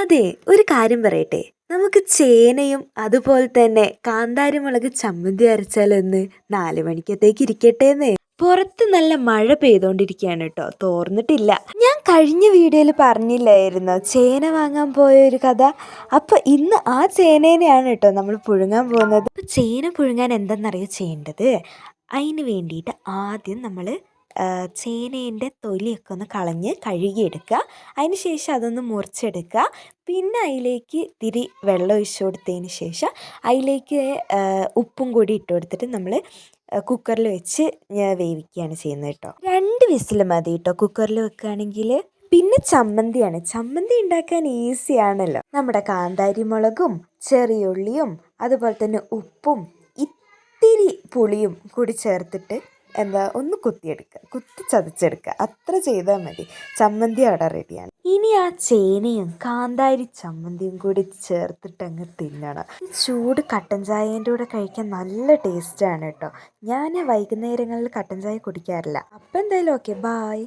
അതെ, ഒരു കാര്യം പറയട്ടെ. നമുക്ക് ചേനയും അതുപോലെ തന്നെ കാന്താരിമുളക് ചമ്മന്തി അരച്ചാലൊന്ന് 4 മണിക്കത്തേക്ക് ഇരിക്കട്ടേന്നേ. പുറത്ത് നല്ല മഴ പെയ്തോണ്ടിരിക്കുകയാണ് കേട്ടോ, തോർന്നിട്ടില്ല. ഞാൻ കഴിഞ്ഞ വീഡിയോയിൽ പറഞ്ഞില്ലായിരുന്നോ ചേന വാങ്ങാൻ പോയ ഒരു കഥ. അപ്പൊ ഇന്ന് ആ ചേനേനെയാണ് കേട്ടോ നമ്മൾ പുഴുങ്ങാൻ പോകുന്നത്. അപ്പൊ ചേന പുഴുങ്ങാൻ എന്തെന്നറിയോ ചെയ്യേണ്ടത്? അതിന് വേണ്ടിയിട്ട് ആദ്യം നമ്മൾ ചേനേൻ്റെ തൊലിയൊക്കെ ഒന്ന് കളഞ്ഞ് കഴുകിയെടുക്കുക. അതിന് ശേഷം അതൊന്ന് മുറിച്ചെടുക്കുക. പിന്നെ അതിലേക്ക് ഇത്തിരി വെള്ളം ഒഴിച്ച് കൊടുത്തതിന് ശേഷം അതിലേക്ക് ഉപ്പും കൂടി ഇട്ട് കൊടുത്തിട്ട് നമ്മൾ കുക്കറിൽ വെച്ച് വേവിക്കുകയാണ് ചെയ്യുന്നത് കേട്ടോ. 2 വിസിൽ മതി കേട്ടോ കുക്കറിൽ വെക്കുകയാണെങ്കിൽ. പിന്നെ ചമ്മന്തിയാണ്. ചമ്മന്തി ഉണ്ടാക്കാൻ ഈസിയാണല്ലോ. നമ്മുടെ കാന്താരി മുളകും ചെറിയുള്ളിയും അതുപോലെ തന്നെ ഉപ്പും ഇത്തിരി പുളിയും കൂടി ചേർത്തിട്ട് ഒന്ന് കുത്തി ചതച്ചെടുക്കുക. അത്ര ചെയ്താൽ മതി. ചമ്മന്തി അവിടെ റെഡിയാണ്. ഇനി ആ ചേനയും കാന്താരി ചമ്മന്തിയും കൂടി ചേർത്തിട്ട് അങ്ങ് തിന്നണം. ചൂട് കട്ടൻ ചായേൻ്റെ കൂടെ കഴിക്കാൻ നല്ല ടേസ്റ്റാണ് കേട്ടോ. ഞാൻ വൈകുന്നേരങ്ങളിൽ കട്ടൻ ചായ കുടിക്കാറില്ല. അപ്പം എന്തായാലും ഓക്കെ, ബായ്.